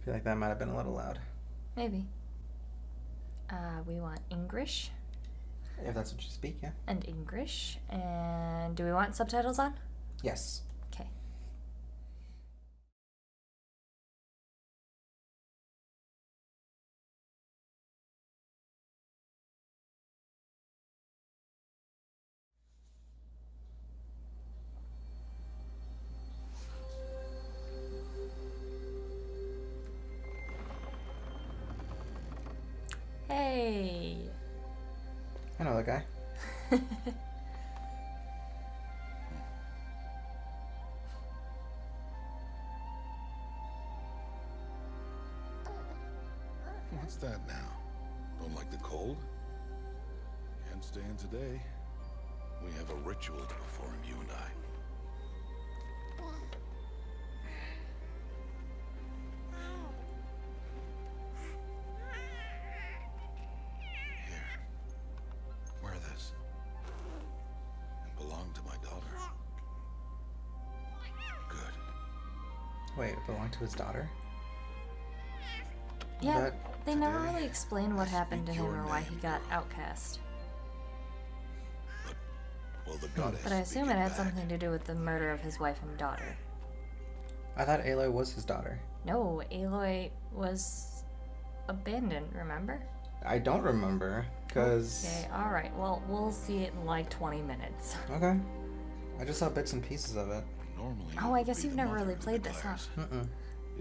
I feel like that might have been a little loud. Maybe. We want English. If that's what you speak, yeah. And English. And do we want subtitles on? Yes. Okay. Hey. I know that guy. What's that now? Don't like the cold? Can't stay in today. We have a ritual to perform, you and I. Here. Wear this. It belonged to my daughter. Good. Wait, it belonged to his daughter? Yeah, That they never today, really explain what I happened to speak him your or why he name, got girl. outcast. Well, the goddess But I assume it speaking had back. something to do with the murder of his wife and daughter. I thought Aloy was his daughter. No, Aloy was abandoned, remember? I don't remember, because... Okay, alright. Well, we'll see it in like 20 minutes. Okay. I just saw bits and pieces of it. Normally, Oh, it I would guess be you've the never mother really who played this, huh? declares, Mm-mm.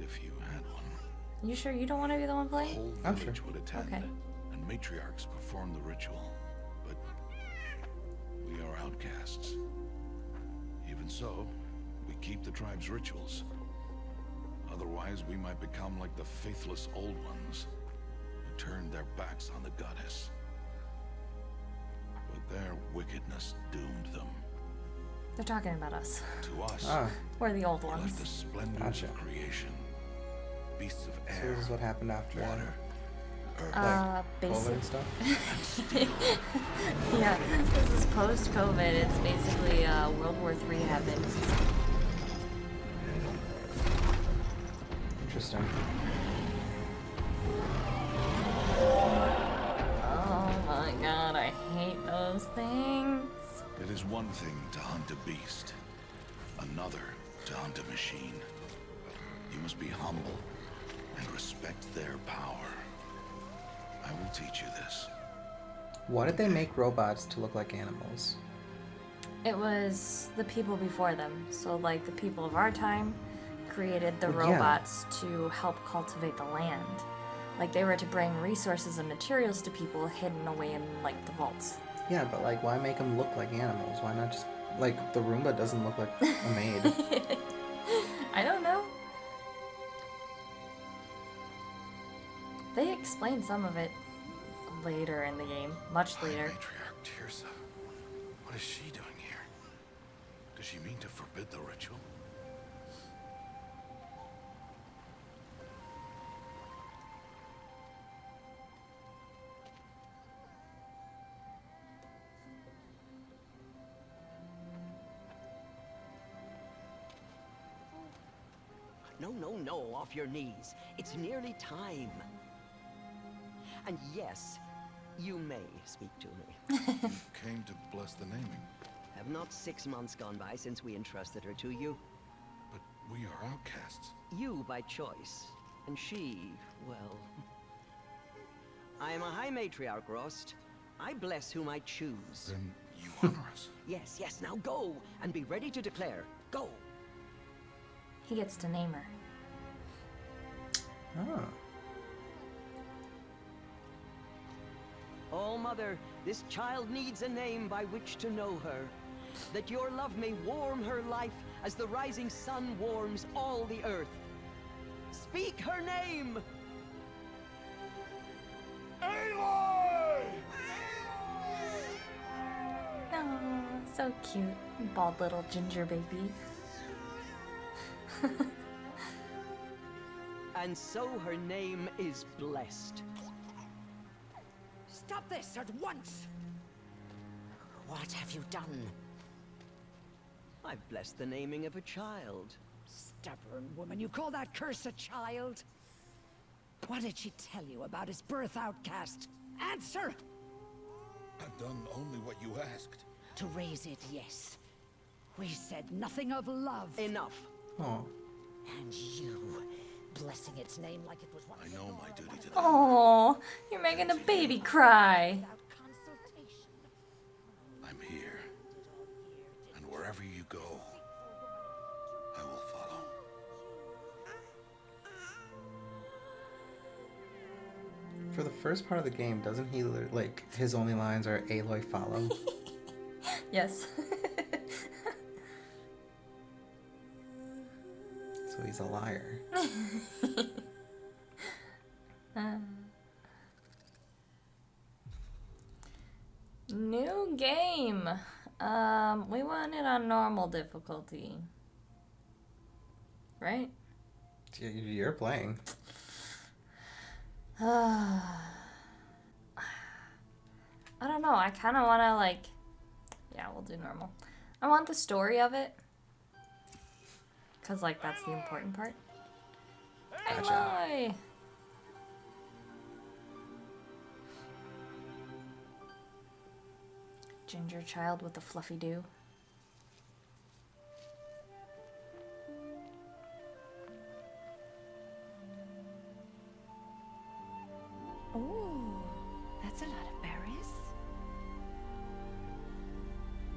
If you had one. You sure you don't want to be the one The playing? whole I'm sure. village would attend, Okay. and matriarchs perform the ritual. But we are outcasts. Even so, we keep the tribe's rituals. Otherwise, we might become like the faithless old ones, who turned their backs on the goddess. But their wickedness doomed them. They're talking about us. To us, Ah, We're the old we left ones. the splendors Gotcha. of creation. Beasts of so air, this is what happened after water, earth. COVID Basic. and stuff? Yeah, this is post-COVID. It's basically World War III happened. Interesting. Oh my god, I hate those things. It is one thing to hunt a beast, another to hunt a machine. You must be humble and respect their power. I will teach you this. Why did they make robots to look like animals? It was the people before them. So, like, the people of our time created the Well, yeah. robots to help cultivate the land. Like, they were to bring resources and materials to people hidden away in, like, the vaults. Yeah, but like, why make them look like animals? Why not just, like, the Roomba doesn't look like a maid. I don't know. They explain some of it later in the game, much High later. Matriarch Tirsa. What is she doing here? Does she mean to forbid the ritual? No, no, no, off your knees. It's nearly time. And yes, you may speak to me. You came to bless the naming, Have not 6 months gone by since we entrusted her to you? but we are outcasts. You by choice, and she, well... I am a high matriarch, Rost. I bless whom I choose. Then you honor us. Yes, yes, now go, and be ready to declare. Go! He gets to name her. Oh. Oh, Mother, this child needs a name by which to know her. That your love may warm her life as the rising sun warms all the earth. Speak her name! Aloy! Oh, so cute. Bald little ginger baby. And so her name is blessed. Stop this at once! What have you done? I've blessed the naming of a child. Stubborn woman, you call that curse a child? What did she tell you about his birth, outcast? Answer! I've done only what you asked. To raise it, yes. We said nothing of love. Enough. Oh. And you, blessing its name like it was one I of know your my duty to them. Oh, you're making the baby cry. without consultation. I'm here. And wherever you go, I will follow. For the first part of the game, doesn't he like his only lines are Aloy follow? Yes. So he's a liar. New game. We want it on normal difficulty. Right? You're playing. I don't know. I kind of want to like... Yeah, we'll do normal. I want the story of it. Because, like, that's the important part. Gotcha. Aloy! Ginger child with the fluffy do. Oh, that's a lot of berries.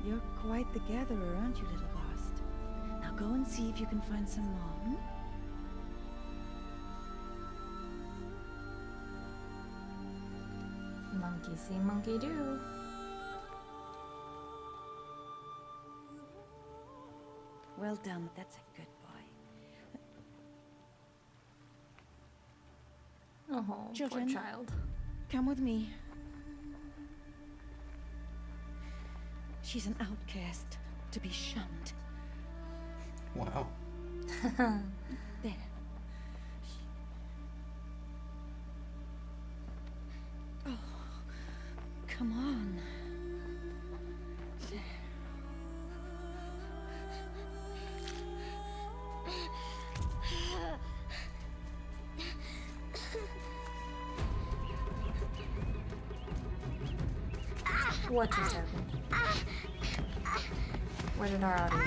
You're quite the gatherer, aren't you, little Bast? Now go and see if you can find some more. Hmm? Monkey see, monkey do. Well done. That's a good boy. Oh, Children. poor child. Come with me. She's an outcast, to be shunned. Wow. There. Oh, come on. There. What just happened? Where did our audio go?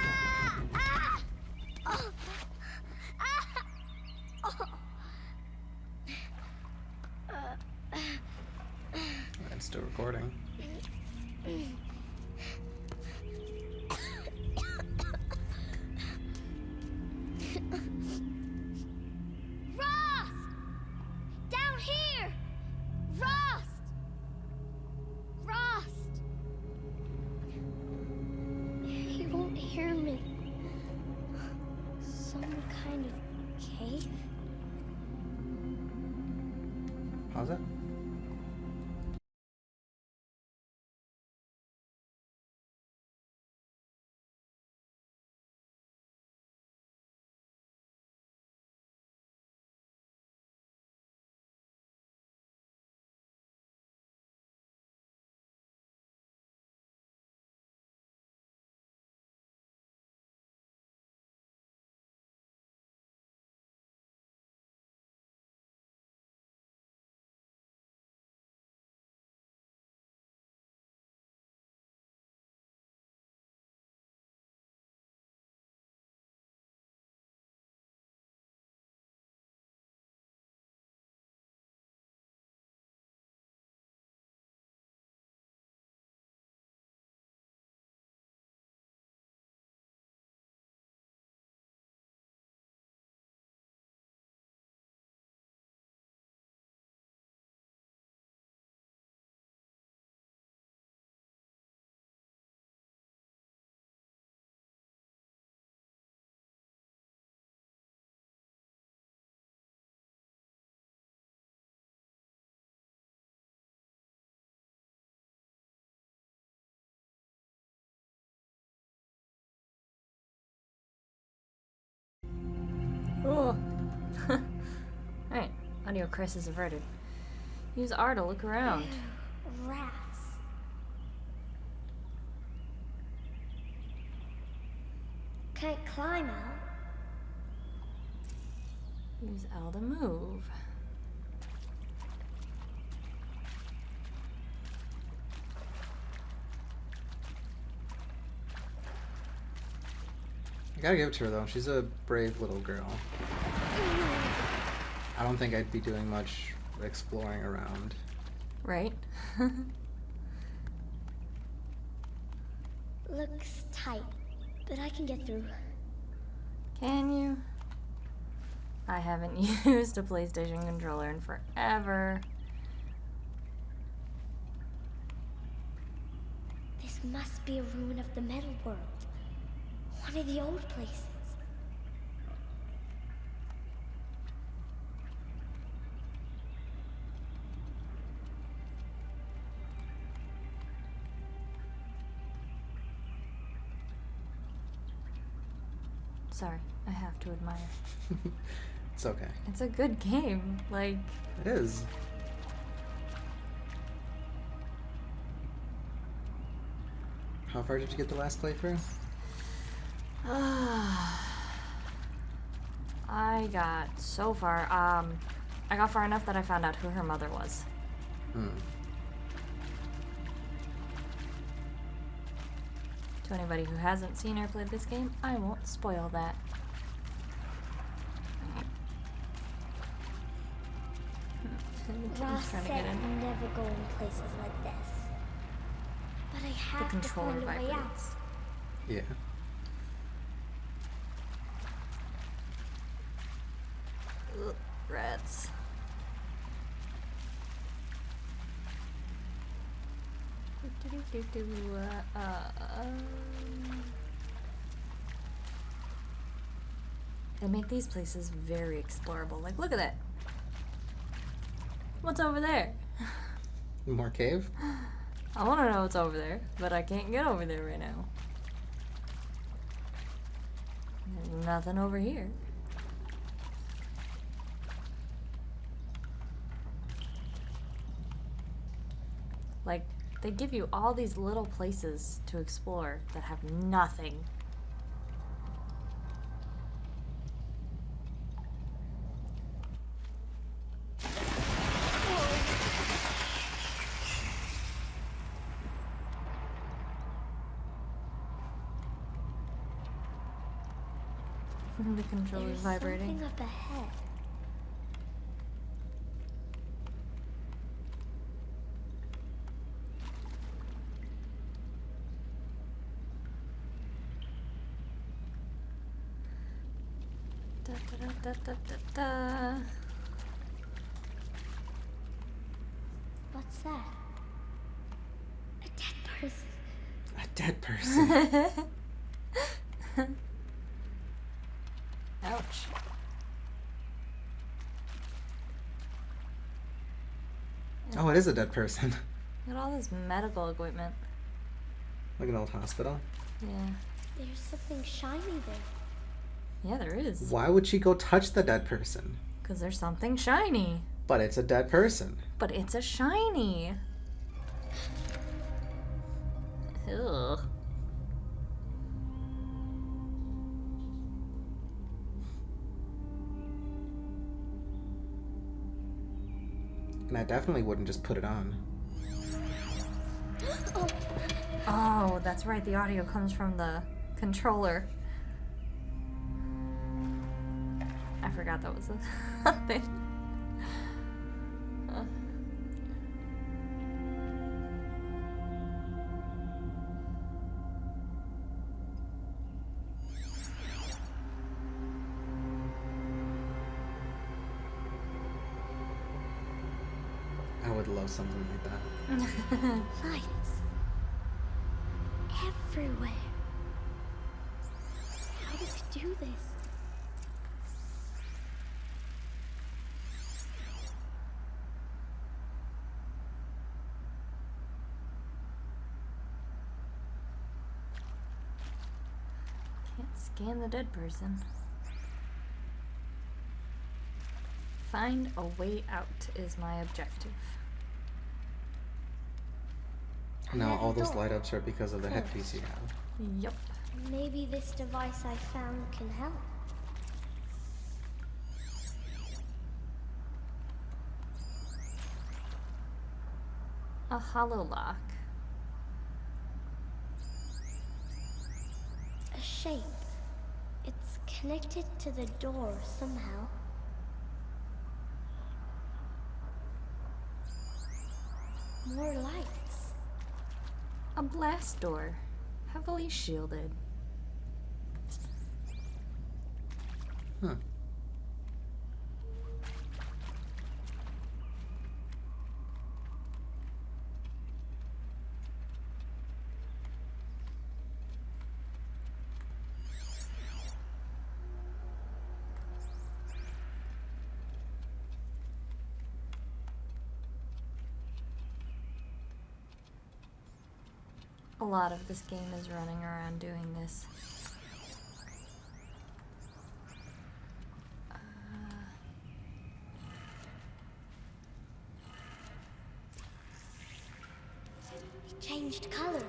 It's still recording. Rost! Down here! Rost! Rost! He won't hear me. Some kind of cave? Pause it. Oh. Alright, audio crisis averted. Use R to look around. Rats. Can't climb out. Use L to move. I gotta give it to her though. She's a brave little girl. I don't think I'd be doing much exploring around. Right? Looks tight, but I can get through. Can you? I haven't used a PlayStation controller in forever. This must be a ruin of the metal world. One of the old places. Sorry, I have to admire. It's okay. It's a good game. Like, It is. How far did you get the last playthrough? I got so far. I got far enough that I found out who her mother was. To anybody who hasn't seen or played this game, I won't spoil that. Ross Trying to said get in. never go in places like this. But I The have to controller find a way out. vibrates. Yeah. Ugh, rats. They make these places very explorable. Like, look at that. What's over there? More cave? I want to know what's over there, but I can't get over there right now. There's nothing over here. Like, they give you all these little places to explore that have nothing. The controller's There's vibrating. something up ahead. Da, da, da, da, da, da. What's that? A dead person. A dead person. Ouch. Oh, it is a dead person. Look at all this medical equipment. Like an old hospital. Yeah. There's something shiny there. Yeah, there is. Why would she go touch the dead person? Because there's something shiny. But it's a dead person. But it's a shiny. Ugh. And I definitely wouldn't just put it on. Oh, that's right. The audio comes from the controller. I forgot that was a thing. I would love something like that. Lights. Everywhere. How does it do this? Can't scan the dead person. Find a way out is my objective. Now all those light ups are because of the headpiece you have. Yup. Maybe this device I found can help. A hollow lock. A shape. connected to the door somehow. More lights. A blast door, heavily shielded. Huh. A lot of this game is running around doing this. It changed color.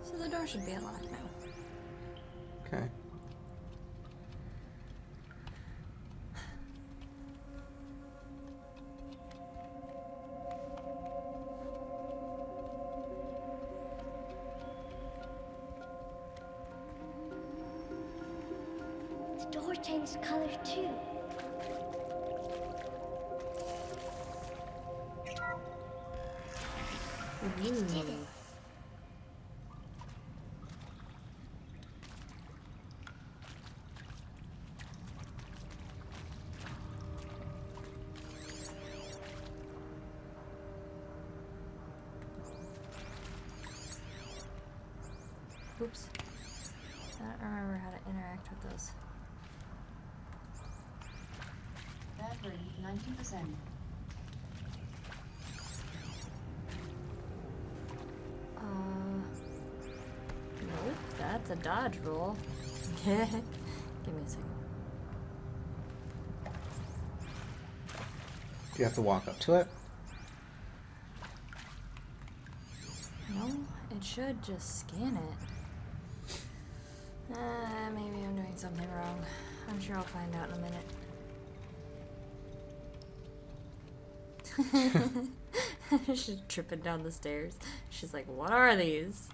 So the door should be unlocked now. Okay. The door changed color too. Ooh. Did it? Oops. I don't remember how to interact with those. Battery 90%. Nope, that's a dodge roll. Give me a second. Do you have to walk up to it? No, it should just scan it. Maybe I'm doing something wrong. I'm sure I'll find out in a minute. She's tripping down the stairs. She's like, what are these?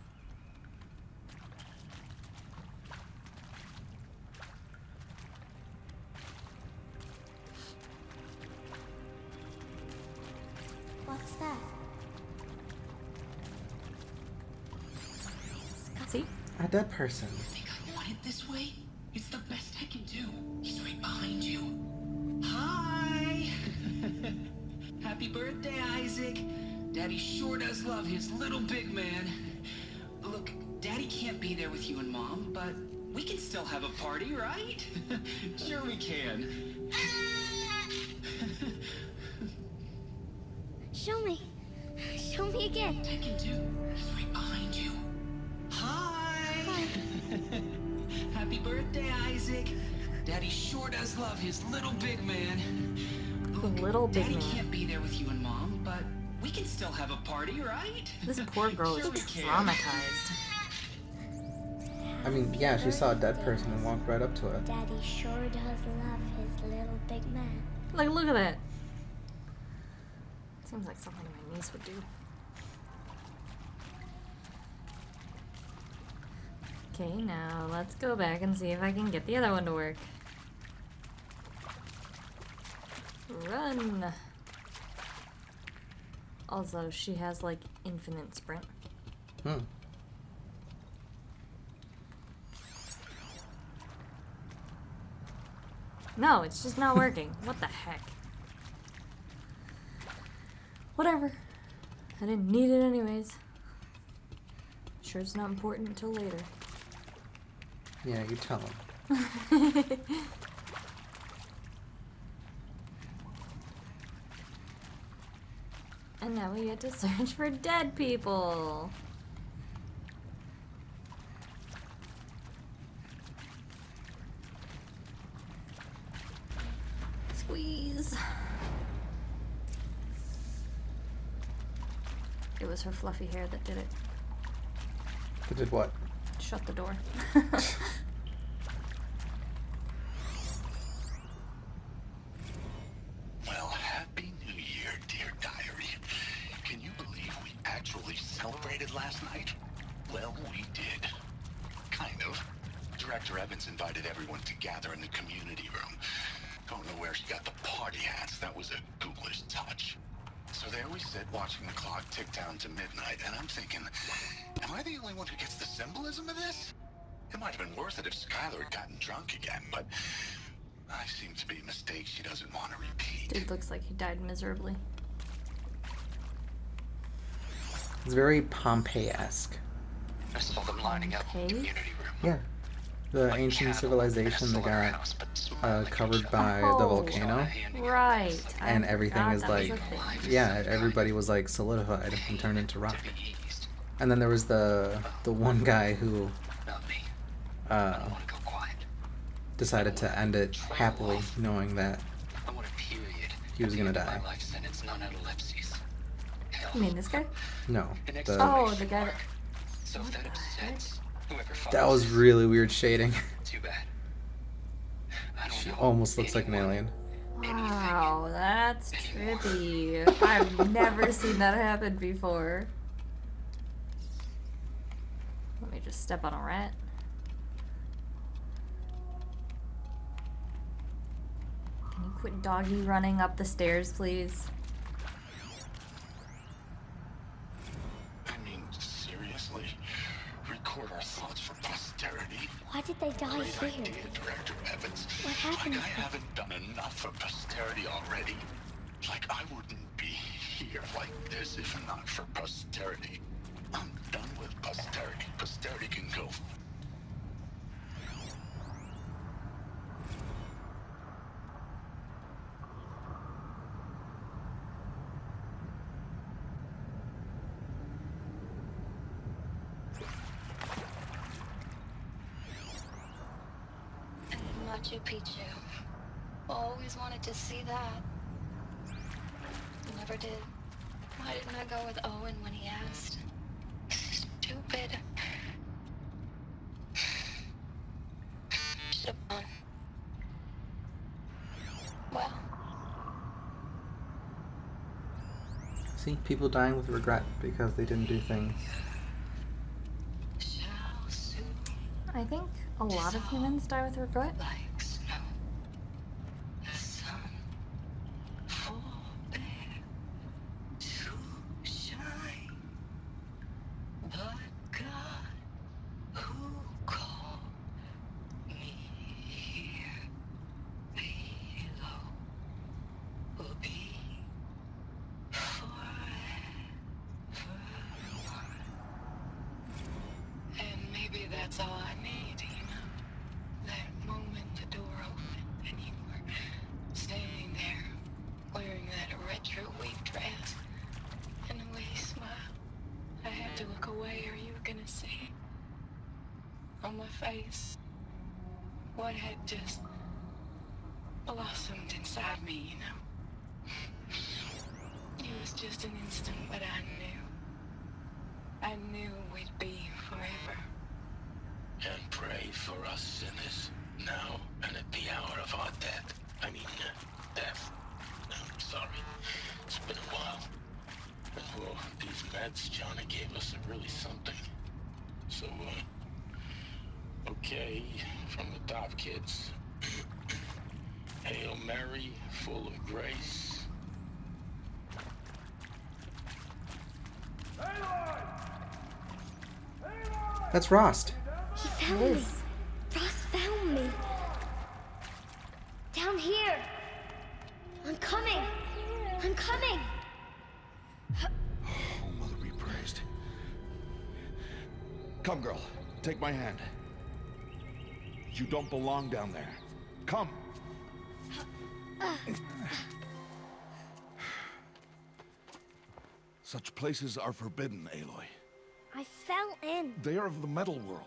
What's that? See? A dead person. Think I want it this way? It's the best I can do. He's right behind you. Hi! Happy birthday, Isaac. Daddy sure does love his little big man. Look, Daddy can't be there with you and Mom, but we can still have a party, right? Sure we can. Show me. Show me again. Tekken 2, he's right behind you. Hi! Happy birthday, Isaac. Daddy sure does love his little big man. Look, Little big Daddy man. can't be there with you and Mom, but we can still have a party, right? This poor girl Sure we is can. traumatized. I mean, yeah, she saw a dead person and walked right up to it. Daddy sure does love his little big man. Like, look at that. Seems like something my niece would do. Okay, now let's go back and see if I can get the other one to work. Run! Also, she has like infinite sprint. Hmm. No, it's just not working. What the heck? Whatever. I didn't need it anyways. Sure it's not important until later. Yeah, you tell him. And now we get to search for dead people. Squeeze. It was her fluffy hair that did it. Who did what? Shut the door. Well, happy New Year, dear diary. Can you believe we actually celebrated celebrated last night? Well, we did. Kind of. Director Evans invited everyone to gather in the community room. Don't know where she got the party hats. That was a ghoulish touch. So there we sit, watching the clock tick down to midnight, and I'm thinking, am I the only one who gets the symbolism of this? It might have been worth it if Skylar had gotten drunk again, but I seem to be a mistake she doesn't want to repeat. Dude looks like he died miserably. It's very Pompeii-esque. I saw them lining up in the community room. Yeah. The Like ancient cattle civilization in a that got slaughterhouse, but smaller than covered each other. by the Oh, volcano. right. And I everything forgot is that was like, a thing. yeah, everybody was like solidified and turned into rock. To be eased. And then there was the one guy who Not me. I don't uh, want to go quiet. decided to end it happily, knowing that I want a period. he was gonna die. My life sentence, non-epilepsies. You mean this guy? No, Oh, the guy that... So if that upsets whoever that follows was this, really weird shading. too bad. I don't She know almost looks like an anyone, alien. Wow, that's trippy. I've never seen that happen before. Let me just step on a rat. Can you quit doggy running up the stairs, please? I mean, seriously? Record our thoughts for posterity? Why did they die Great here? idea, Director Evans. What happened Like I to them? haven't done enough for posterity already. Like I wouldn't be here like this if not for posterity. I'm done with posterity. Posterity can go. Machu Picchu. Always wanted to see that. Never did. Why didn't I go with Owen when he asked? Stupid. Should've gone. Well, See, people dying with regret because they didn't do things. shall soon I think a lot of humans die with regret. like snow. The sun forbear to shine. But God, who called me here below, will be forever one. And maybe that's all I need, you know? That moment the door opened and you were standing there wearing that retro weave dress and the way you smiled. I had to look away or you were gonna see on my face what had just blossomed inside me, you know? It was just an instant, but I knew we'd be forever. And pray for us sinners, now and at the hour of our death. I mean, death. I'm sorry. It's been a while. And well, these meds Johnny gave us are really something. So, okay, from the top, kids. Hail Mary, full of grace. That's Rost. He found me. Ross found me. Down here. I'm coming. I'm coming. Oh, Mother be praised. Come, girl. Take my hand. You don't belong down there. Come. Such places are forbidden, Aloy. I fell in. They are of the metal world.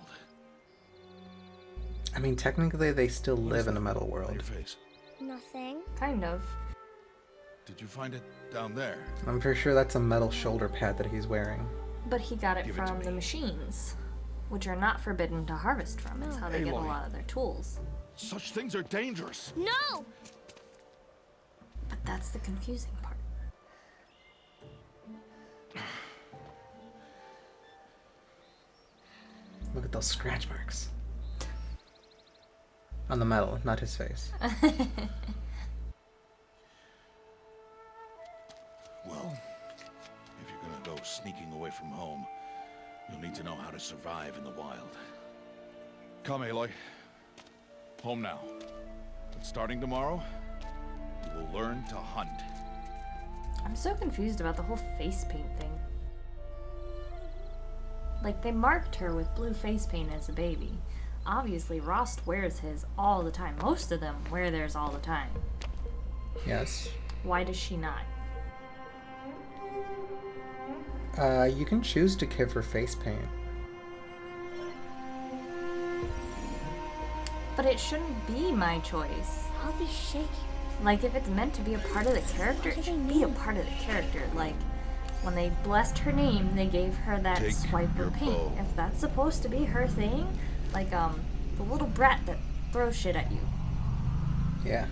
I mean, technically, they still What live is in a that metal on world. your face? Nothing. Kind of. Did you find it down there? I'm pretty sure that's a metal shoulder pad that he's wearing. But he got it Give it to from me. the machines, which are not forbidden to harvest from. It's how they get a Aloy. lot of their tools. Such things are dangerous. No! But that's the confusing part. at those scratch marks. On the metal, not his face. Well, if you're gonna go sneaking away from home, you'll need to know how to survive in the wild. Come, Aloy. Home now. But starting tomorrow, you will learn to hunt. I'm so confused about the whole face paint thing. Like, they marked her with blue face paint as a baby. Obviously, Rost wears his all the time. Most of them wear theirs all the time. Yes. Why does she not? You can choose to give her face paint. But it shouldn't be my choice. All these shaking. Like, if it's meant to be a part of the character, it should be a part of the character. Like, when they blessed her name, they gave her that Take swipe your of paint. bow. If that's supposed to be her thing, like, the little brat that throws shit at you. Yeah.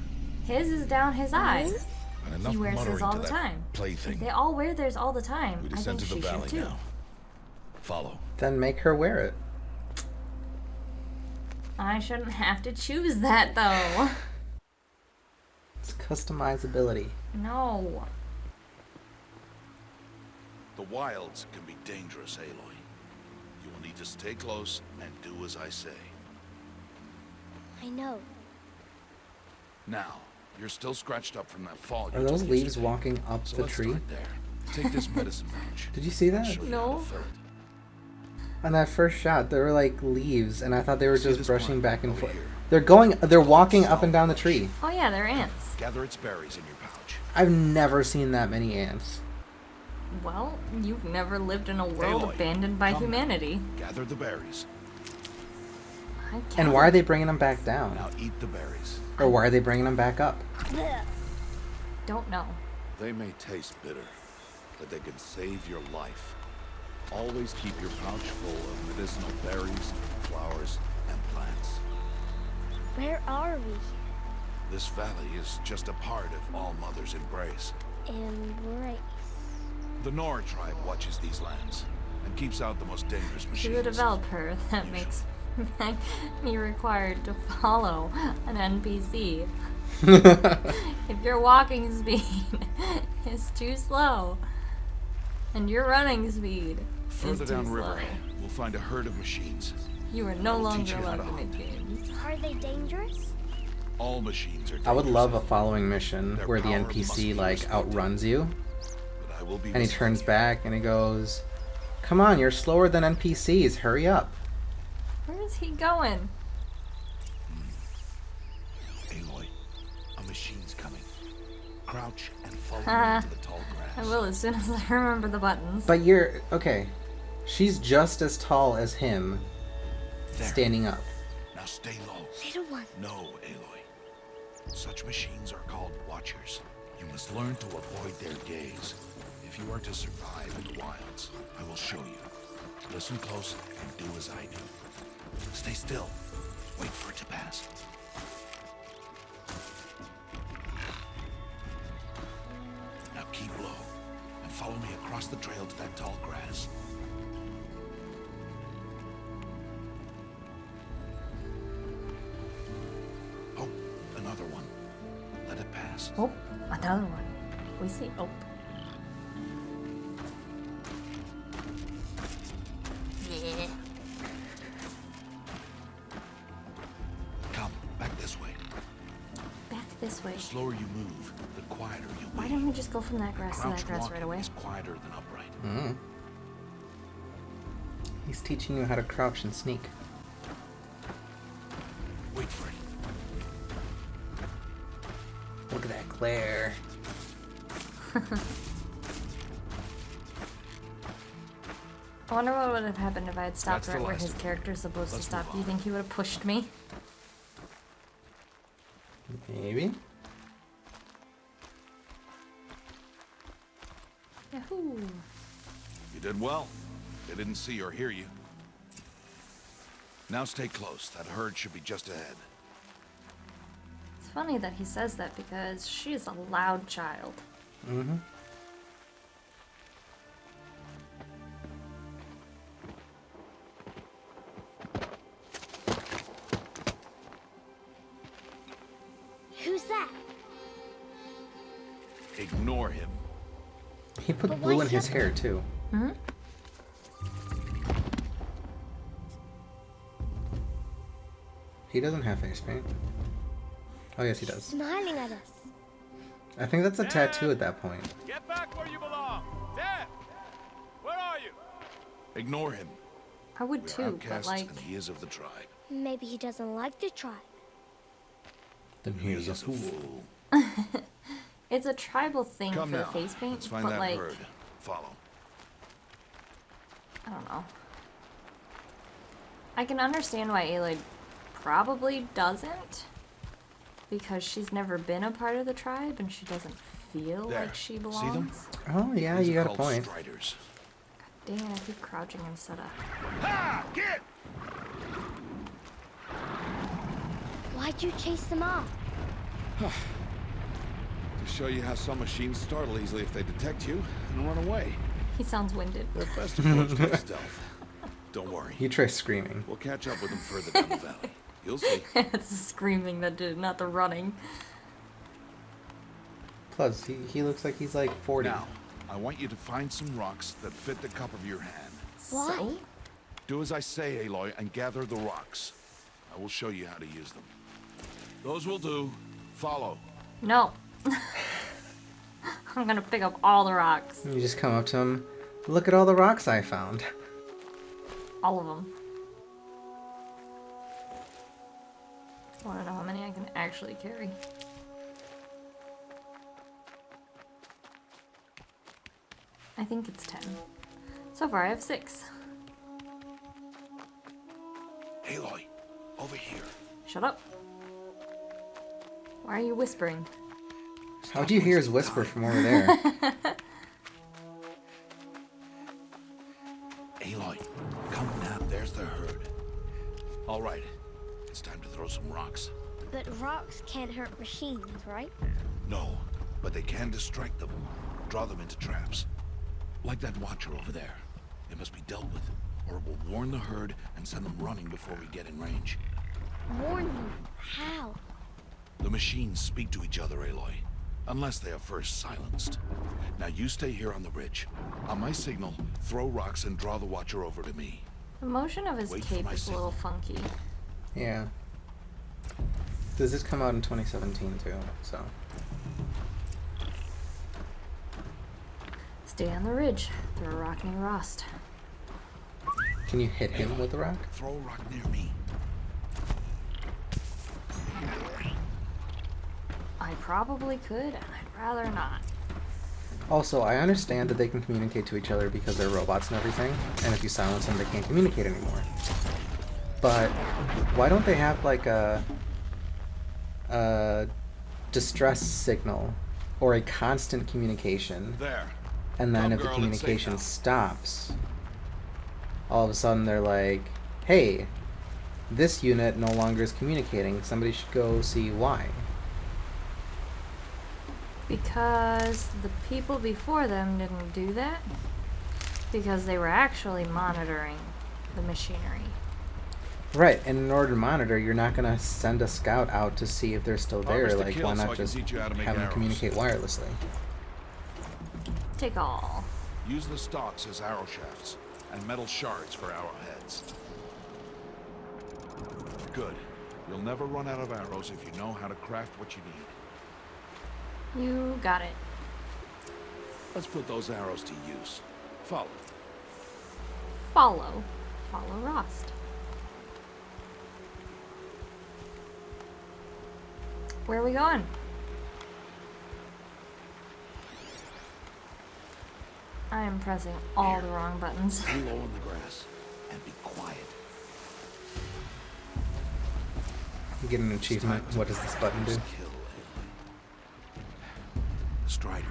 His is down his eyes. And enough He wears his muttering all to the that time. plaything. They all wear theirs all the time. We I descend think to the she should valley too. now. Follow. Then make her wear it. I shouldn't have to choose that, though. It's customizability. No. The wilds can be dangerous, Aloy. You will need to stay close and do as I say. I know. Now, you're still scratched up from that fall. Are you those took leaves yesterday. walking up So the let's tree? start there. Take this medicine pouch. Did you see I'll that? show you how No. to fill it. On that first shot, there were like leaves, and I thought they were See just this brushing one back and over forth. here? They're walking up and down the tree. Oh yeah, they're ants. Gather its berries in your pouch. I've never seen that many ants. Well, you've never lived in a world Aloy, abandoned by come now. humanity. Gather the berries. I can't. And why are they bringing them back down? Now eat the berries. Or why are they bringing them back up? Don't know. They may taste bitter, but they can save your life. Always keep your pouch full of medicinal berries, flowers, and plants. Where are we? This valley is just a part of All Mother's embrace. Embrace. The Nora tribe watches these lands and keeps out the most dangerous machines. To the developer, that makes me required to follow an NPC. If your walking speed is too slow, and your running speed Further is too down slow, river, we'll find a herd of machines. you are no I'll teach longer you how allowed to to make hunt. games. Are they dangerous? All machines are dangerous. I would love a following mission Their where the power must NPC be like respected. outruns you, But I will be and he beside turns you. back and he goes, "Come on, you're slower than NPCs. Hurry up." Where is he going? Aloy, a machine's coming. Crouch and follow Ha. me into the tall grass. I will as soon as I remember the buttons. But you're okay. She's just as tall as him, There. standing up. Now stay low. Little one. No, Aloy. Such machines are called watchers. You must learn to avoid their gaze. If you are to survive in the wilds, I will show you. Listen close and do as I do. Stay still. Wait for it to pass. Now keep low and follow me across the trail to that tall grass. Oh, another one. Let it pass. Oh, another one. We see. Oh. Yeah. Come, back this way. Back this way. The slower you move, the quieter you Why wait. don't we just go from that grass to that Crouched grass walking right away? is quieter than upright. Mm. He's teaching you how to crouch and sneak. Wait for it. Look at that glare. I wonder what would have happened if I had stopped That's the right where last his of them. character's supposed Let's to stop. move Do you on. think he would have pushed me? Maybe. Yahoo! You did well. They didn't see or hear you. Now stay close. That herd should be just ahead. It's funny that he says that because she is a loud child. Mm-hmm. Ignore him. He put But blue why in his shut- hair too. Hmm? He doesn't have face paint. Oh yes, he does. Smiling at us. I think that's a tattoo at that point. Get back where you belong. Dad! Where are you? Ignore him. I would We're too, but outcasts, like, and he is of the tribe. Maybe he doesn't like the tribe. Then he is a fool. it's a tribal thing Come for now. face paint, Let's find but that like, herd. Follow. I don't know. I can understand why Aloy probably doesn't, because she's never been a part of the tribe and she doesn't feel There. like she See them? belongs. Oh yeah, These you are got a called point. Striders. Dang it, I keep crouching instead of... Ha! Get! Why'd you chase them off? To show you how some machines startle easily if they detect you and run away. He sounds winded. Their best approach to stealth. Don't worry. He tries screaming. We'll catch up with them further down the valley. You'll see. It's the screaming that did, not the running. Plus, he looks like he's like 40. Now, I want you to find some rocks that fit the cup of your hand. Why? So? Do as I say, Aloy, and gather the rocks. I will show you how to use them. Those will do. Follow. No. I'm gonna pick up all the rocks. You just come up to him. Look at all the rocks I found. All of them. Wanna know how many I can actually carry? I think it's 10. So far I have 6. Aloy, over here. Shut up. Why are you whispering? How do you hear his whisper from over there? Aloy, come now. There's the herd. All right. It's time to throw some rocks. But rocks can't hurt machines, right? No, but they can distract them. Draw them into traps. Like that watcher over there. It must be dealt with, or it will warn the herd and send them running before we get in range. Warn them. How? The machines speak to each other, Aloy. Unless they are first silenced. Now you stay here on the ridge. On my signal, throw rocks and draw the watcher over to me. The motion of his Wait for cape my is a little funky. Yeah. Does this come out in 2017 too? So. Stay on the ridge. Throw a rock near Rost. Can you hit him Aloy, with the rock? Throw a rock near me. I probably could, and I'd rather not. Also, I understand that they can communicate to each other because they're robots and everything, and if you silence them, they can't communicate anymore. But why don't they have like a distress signal or a constant communication? There. And then Come, if the girl, it's communication safe stops, all of a sudden they're like, hey, this unit no longer is communicating. Somebody should go see why. Because the people before them didn't do that. Because they were actually monitoring the machinery. Right, and in order to monitor, you're not going to send a scout out to see if they're still there. Harvest the Like, kill why so I not can just teach you how to make have them arrows. communicate wirelessly? Take all. Use the stalks as arrow shafts, and metal shards for arrowheads. Good. You'll never run out of arrows if you know how to craft what you need. You got it. Let's put those arrows to use. Follow. Follow. Follow Rost. Where are we going? I am pressing all the wrong buttons. Lay low in the grass and be quiet. You get an achievement. What does this button do? Kill a Strider.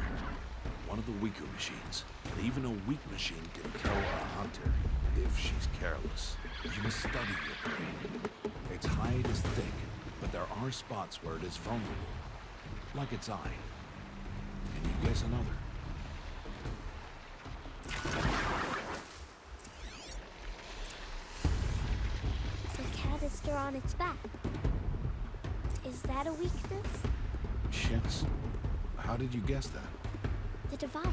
One of the weaker machines. And even a weak machine can kill a hunter if she's careless. You must study your prey. Its hide is thick, but there are spots where it is vulnerable. Like its eye. Can you guess another? The canister on its back. Is that a weakness? Shits. How did you guess that? The device.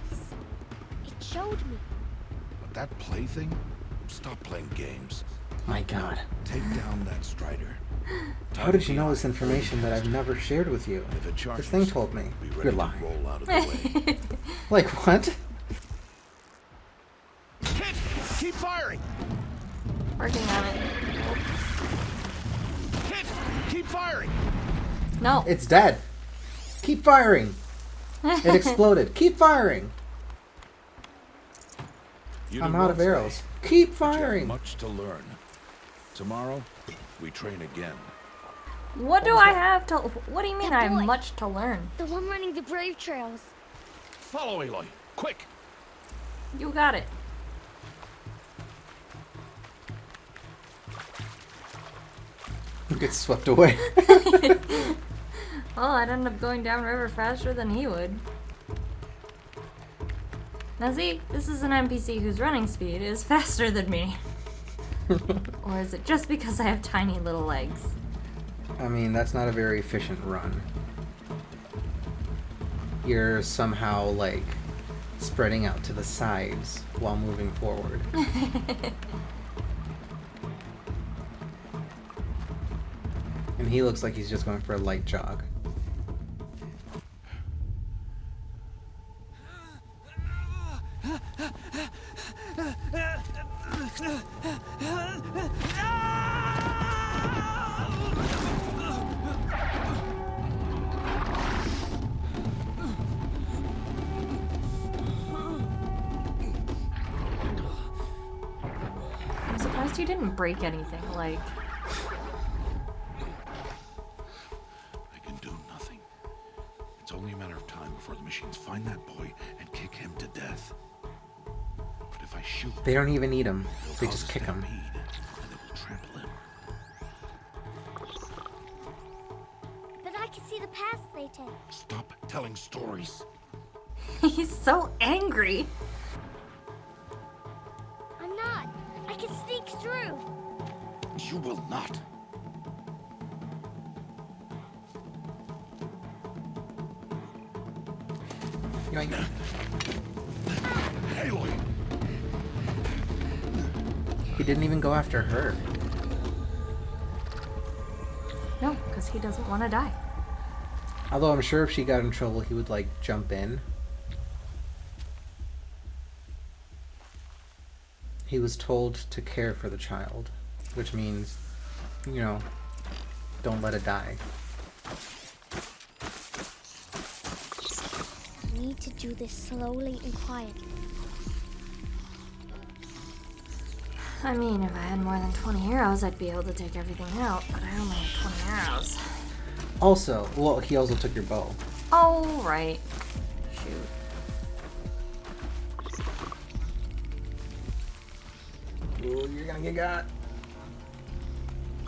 It showed me. That plaything? Stop playing games. My god. Take down that Strider. How did you know this information that I've never shared with you? If it charges, This thing told me. be ready You're to lying. roll out of the way. Like, what? Hit! Keep firing! Working on it. Hit! Keep firing! No. It's dead. Keep firing. It exploded. Keep firing. You I'm did out well of today, arrows. Keep but you have firing. much to learn. Tomorrow, we train again. What do I have to... What do you mean That I have boy. much to learn? The one running the brave trails. Follow Aloy, quick! You got it. Gets swept away. Well, I'd end up going downriver faster than he would. Now see, this is an NPC whose running speed is faster than me. Or is it just because I have tiny little legs? I mean, that's not a very efficient run. You're somehow, like, spreading out to the sides while moving forward. And he looks like he's just going for a light jog. I'm surprised you didn't break anything, like... I can do nothing. It's only a matter of time before the machines find that boy and kick him to death. But if I shoot, They don't even need him. they'll They cause just a kick him. stampede, and it will trample him. But I can see the paths they take. Stop telling stories. He's so angry. I'm not. I can sneak through. You will not. Yoink. Aloy! He didn't even go after her. No, because he doesn't want to die. Although I'm sure if she got in trouble, he would, like, jump in. He was told to care for the child, which means, you know, don't let it die. I need to do this slowly and quietly. I mean, if I had more than 20 arrows, I'd be able to take everything out, but I only have 20 arrows. Also, well, he also took your bow. Oh, right. Shoot. Ooh, you're gonna get got.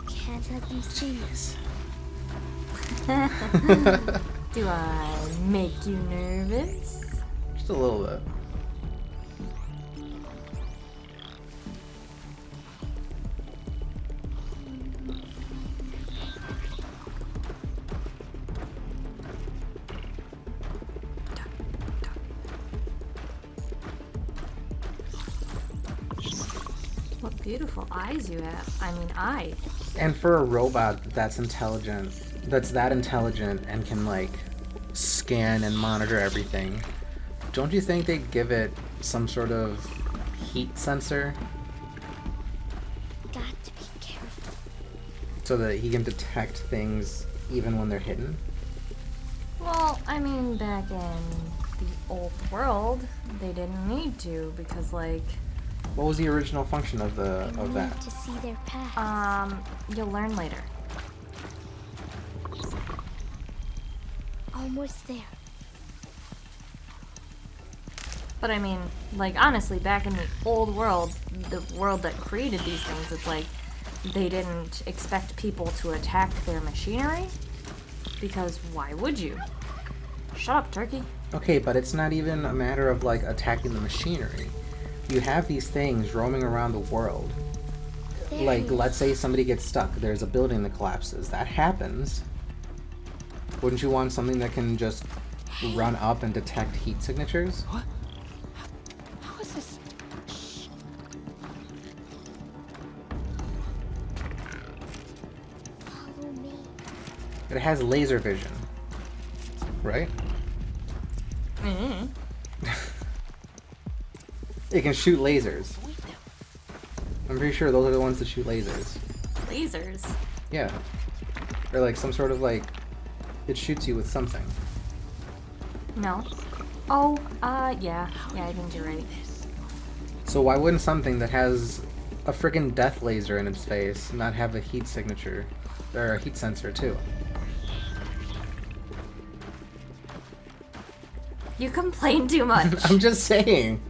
Can't let them see us. Do I make you nervous? Just a little bit. What beautiful eyes you have. I mean, eye. And for a robot that's intelligent, that's that intelligent and can, like, scan and monitor everything, don't you think they'd give it some sort of heat sensor Got to be careful. so that he can detect things even when they're hidden? Well, I mean, back in the old world, they didn't need to because, like, What was the original function of I that? need to see their paths. you'll learn later. Almost there. But I mean, like, honestly, back in the old world, the world that created these things, it's like they didn't expect people to attack their machinery. Because why would you? Shut up, turkey. Okay, but it's not even a matter of, like, attacking the machinery. You have these things roaming around the world. There Like, he is. let's say somebody gets stuck. There's a building that collapses. That happens. Wouldn't you want something that can just run up and detect heat signatures? What? How is this? Follow me. It has laser vision, right? Mm-hmm. It can shoot lasers. I'm pretty sure those are the ones that shoot lasers. Lasers? Yeah. Or like some sort of like, it shoots you with something. No. Oh, yeah. Yeah, I think you're right. So why wouldn't something that has a freaking death laser in its face not have a heat signature, or a heat sensor too? You complain too much. I'm just saying.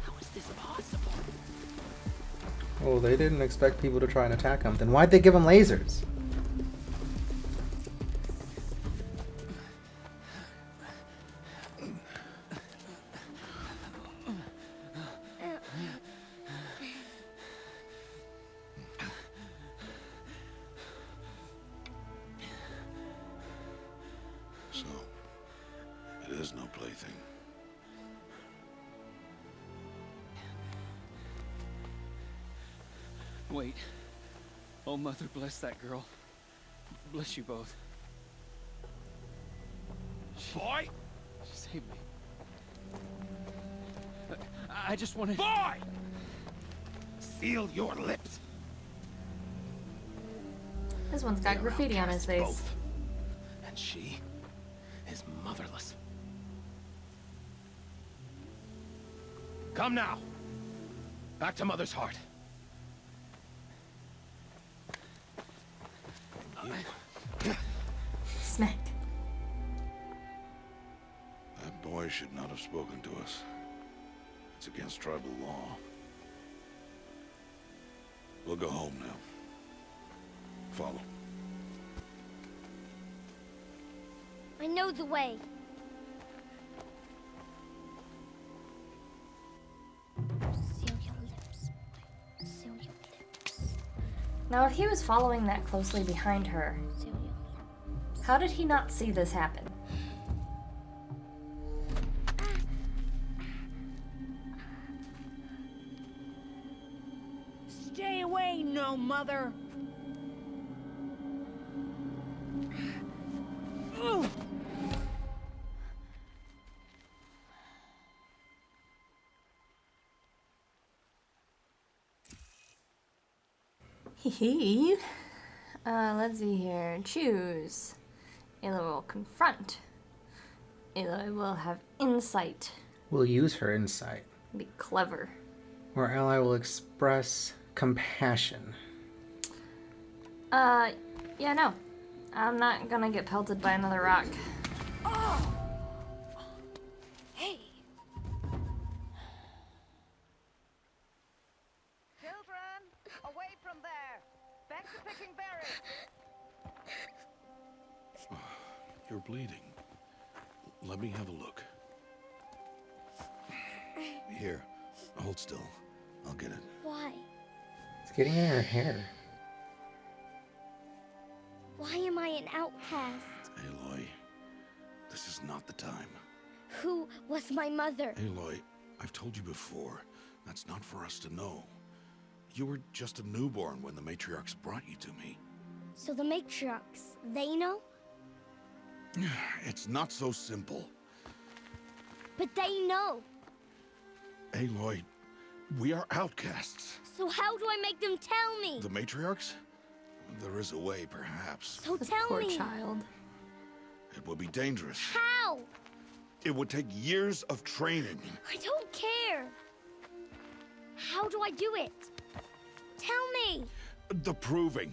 How is this possible? Oh, they didn't expect people to try and attack them. Then why'd they give them lasers? So, it is no plaything. Wait. Oh, Mother, bless that girl. Bless you both. Boy! She saved me. I just wanted... Boy! Seal your lips. This one's got graffiti on his face. Both. And she is motherless. Come now. Back to Mother's heart. Smack. That boy should not have spoken to us. It's against tribal law. We'll go home now. Follow. I know the way. Seal your lips. Seal your lips. Now, if he was following that closely behind her, Seal your lips. how did he not see this happen? Stay away, no mother. Ooh. Hee. Let's see here. Choose. Ayla will confront. Ayla will have insight. We'll use her insight. Be clever. Or ally will express compassion. Yeah, no. I'm not gonna get pelted by another rock. Hey. Children, away from there. Back to picking berries. You're bleeding. Let me have a look. Here, hold still. I'll get it. Why? It's getting in her hair. Why am I an outcast? Aloy, this is not the time. Who was my mother? Aloy, I've told you before, that's not for us to know. You were just a newborn when the matriarchs brought you to me. So the matriarchs, they know? It's not so simple. But they know. Aloy, we are outcasts. So how do I make them tell me? The matriarchs? There is a way, perhaps. So This tell poor me. child. It would be dangerous. How? It would take years of training. I don't care. How do I do it? Tell me. The proving.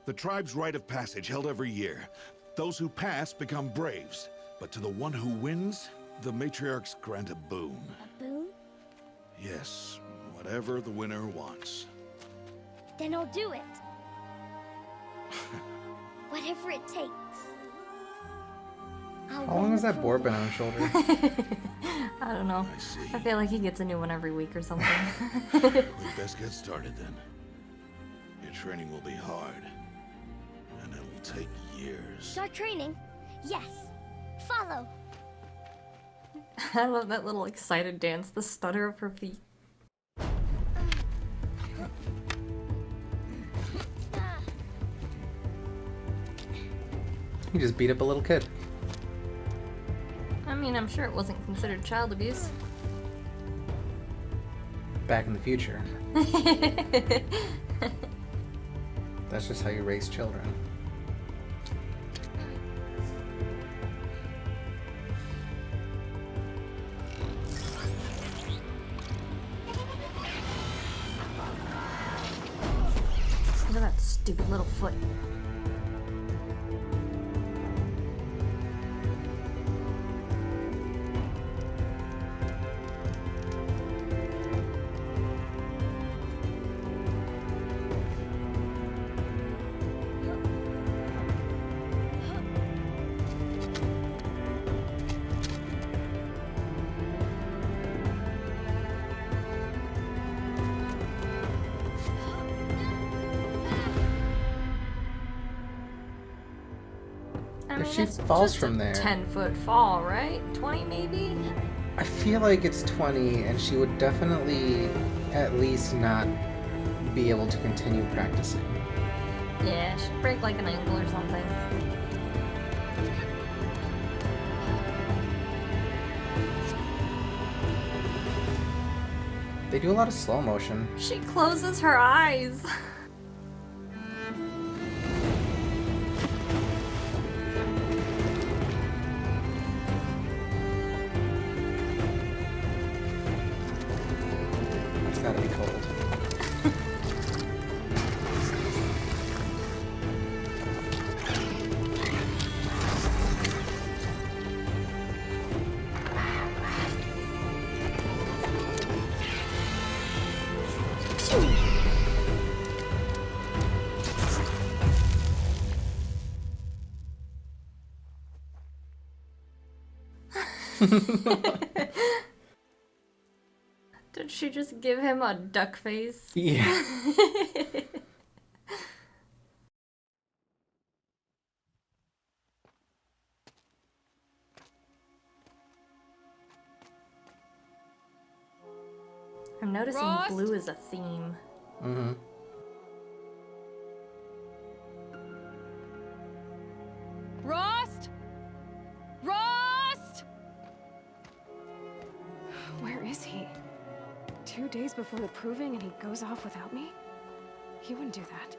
The tribe's rite of passage held every year. Those who pass become braves. But to the one who wins, the matriarchs grant a boon. A boon? Yes, whatever the winner wants. Then I'll do it. Whatever it takes. How long has that board been on his shoulder? I don't know. I see. I feel like he gets a new one every week or something. We'd best get started then. Your training will be hard. And take years. Start training? Yes. Follow. I love that little excited dance, the stutter of her feet. He just beat up a little kid. I mean, I'm sure it wasn't considered child abuse. Back in the future. That's just how you raise children. Look at that stupid little foot. I mean, If she it's falls just from a there, 10-foot fall, right? 20 maybe? I feel like it's 20, and she would definitely at least not be able to continue practicing. Yeah, she'd break like an ankle or something. They do a lot of slow motion. She closes her eyes. It's gotta be cold. Did she just give him a duck face? Yeah. I'm noticing Rost? blue is a theme. Mm-hmm. Rost? Rost? Where is he? 2 days before the proving and he goes off without me? He wouldn't do that.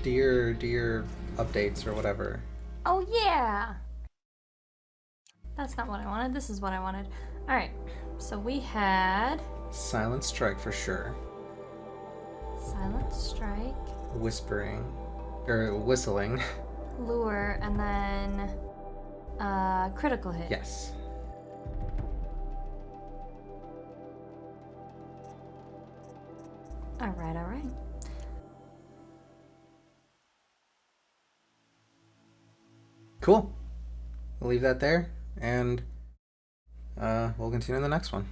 Do your updates or whatever. Oh yeah! That's not what I wanted, this is what I wanted. Alright, so we had... Silent strike for sure. Silent strike. Whispering. Or whistling. Lure, and then... critical hit. Yes. Alright, alright. Cool. We'll leave that there, and we'll continue in the next one.